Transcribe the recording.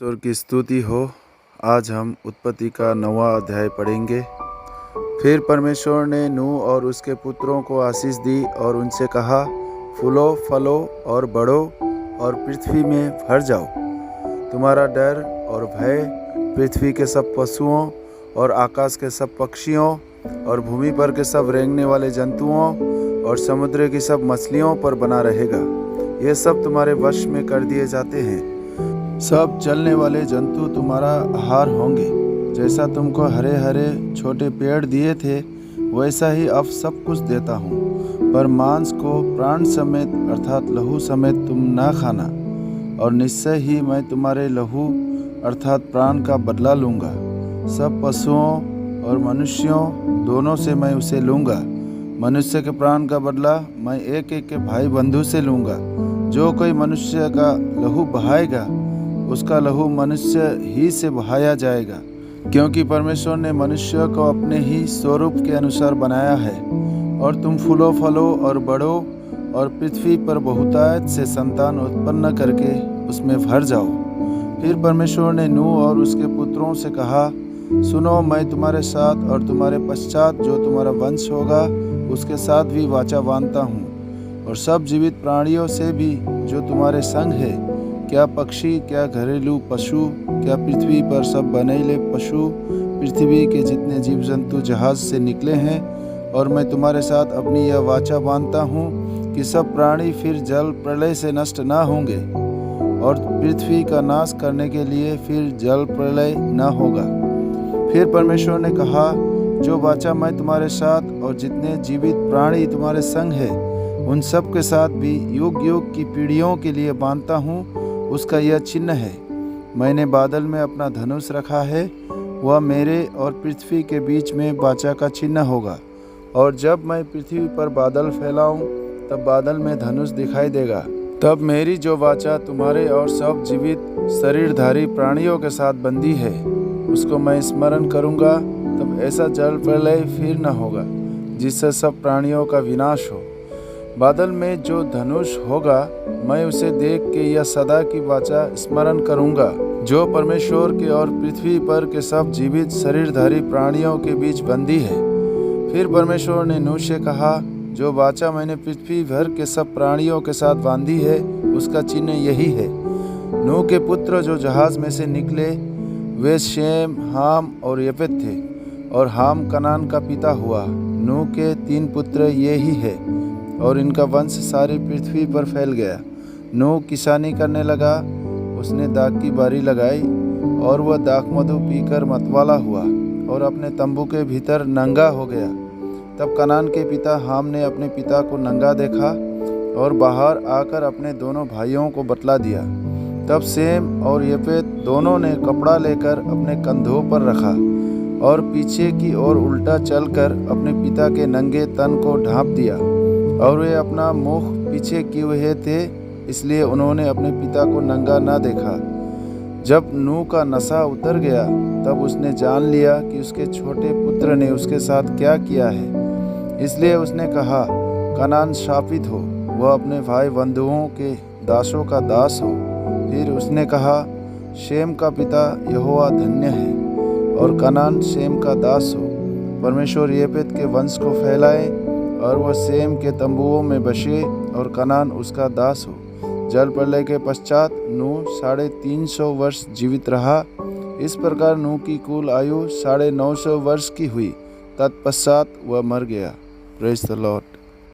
ईश्वर की स्तुति हो। आज हम उत्पत्ति का 9वां अध्याय पढ़ेंगे। फिर परमेश्वर ने नूह और उसके पुत्रों को आशीष दी और उनसे कहा, फूलो फलो और बढ़ो और पृथ्वी में भर जाओ। तुम्हारा डर और भय पृथ्वी के सब पशुओं और आकाश के सब पक्षियों और भूमि पर के सब रेंगने वाले जंतुओं और समुद्र की सब मछलियों पर बना रहेगा। ये सब तुम्हारे वश में कर दिए जाते हैं। सब चलने वाले जंतु तुम्हारा आहार होंगे। जैसा तुमको हरे हरे छोटे पेड़ दिए थे, वैसा ही अब सब कुछ देता हूँ। पर मांस को प्राण समेत अर्थात लहू समेत तुम ना खाना, और निश्चय ही मैं तुम्हारे लहू अर्थात प्राण का बदला लूँगा। सब पशुओं और मनुष्यों दोनों से मैं उसे लूँगा। मनुष्य के प्राण का बदला मैं एक एक के भाई बंधु से लूँगा। जो कोई मनुष्य का लहू बहाएगा, उसका लहू मनुष्य ही से बहाया जाएगा, क्योंकि परमेश्वर ने मनुष्य को अपने ही स्वरूप के अनुसार बनाया है। और तुम फूलो फलो और बढ़ो और पृथ्वी पर बहुतायत से संतान उत्पन्न करके उसमें भर जाओ। फिर परमेश्वर ने नूह और उसके पुत्रों से कहा, सुनो, मैं तुम्हारे साथ और तुम्हारे पश्चात जो तुम्हारा वंश होगा उसके साथ भी वाचा बांधता हूँ, और सब जीवित प्राणियों से भी जो तुम्हारे संग है, क्या पक्षी, क्या घरेलू पशु, क्या पृथ्वी पर सब बनेले पशु, पृथ्वी के जितने जीव जंतु जहाज से निकले हैं। और मैं तुम्हारे साथ अपनी यह वाचा बांधता हूँ कि सब प्राणी फिर जल प्रलय से नष्ट ना होंगे, और पृथ्वी का नाश करने के लिए फिर जल प्रलय न होगा। फिर परमेश्वर ने कहा, जो वाचा मैं तुम्हारे साथ और जितने जीवित प्राणी तुम्हारे संग है, उन सब के साथ भी युग युग की पीढ़ियों के लिए बांधता हूँ, उसका यह चिन्ह है। मैंने बादल में अपना धनुष रखा है, वह मेरे और पृथ्वी के बीच में वाचा का चिन्ह होगा। और जब मैं पृथ्वी पर बादल फैलाऊं, तब बादल में धनुष दिखाई देगा। तब मेरी जो वाचा तुम्हारे और सब जीवित शरीरधारी प्राणियों के साथ बंधी है, उसको मैं स्मरण करूँगा। तब ऐसा जल प्रलय फिर न होगा जिससे सब प्राणियों का विनाश हो। बादल में जो धनुष होगा, मैं उसे देख के यह सदा की वाचा स्मरण करूँगा, जो परमेश्वर के और पृथ्वी पर के सब जीवित शरीरधारी प्राणियों के बीच बंधी है। फिर परमेश्वर ने नूह से कहा, जो वाचा मैंने पृथ्वी भर के सब प्राणियों के साथ बांधी है, उसका चिन्ह यही है। नूह के पुत्र जो जहाज में से निकले, वे शेम, हाम और यपेत थे, और हाम कनान का पिता हुआ। नूह के 3 पुत्र ये ही है, और इनका वंश सारी पृथ्वी पर फैल गया। नूह किसानी करने लगा, उसने दाख की बारी लगाई, और वह दाख मधु पीकर मतवाला हुआ और अपने तंबू के भीतर नंगा हो गया। तब कनान के पिता हाम ने अपने पिता को नंगा देखा और बाहर आकर अपने दोनों भाइयों को बतला दिया। तब सेम और यपेत दोनों ने कपड़ा लेकर अपने कंधों पर रखा और पीछे की ओर उल्टा चलकर अपने पिता के नंगे तन को ढांप दिया। और वे अपना मुख पीछे किए हुए थे, इसलिए उन्होंने अपने पिता को नंगा न देखा। जब नूह का नशा उतर गया, तब उसने जान लिया कि उसके छोटे पुत्र ने उसके साथ क्या किया है। इसलिए उसने कहा, कनान शापित हो, वह अपने भाई बंधुओं के दासों का दास हो। फिर उसने कहा, शेम का पिता यहोवा धन्य है, और कनान शेम का दास हो। परमेश्वर यपेत के वंश को फैलाए, और वह सेम के तंबुओं में बसे, और कनान उसका दास हो। जल प्रलय के पश्चात नूह 350 वर्ष जीवित रहा। इस प्रकार नूह की कुल आयु 950 वर्ष की हुई। तत्पश्चात वह मर गया। Praise the Lord.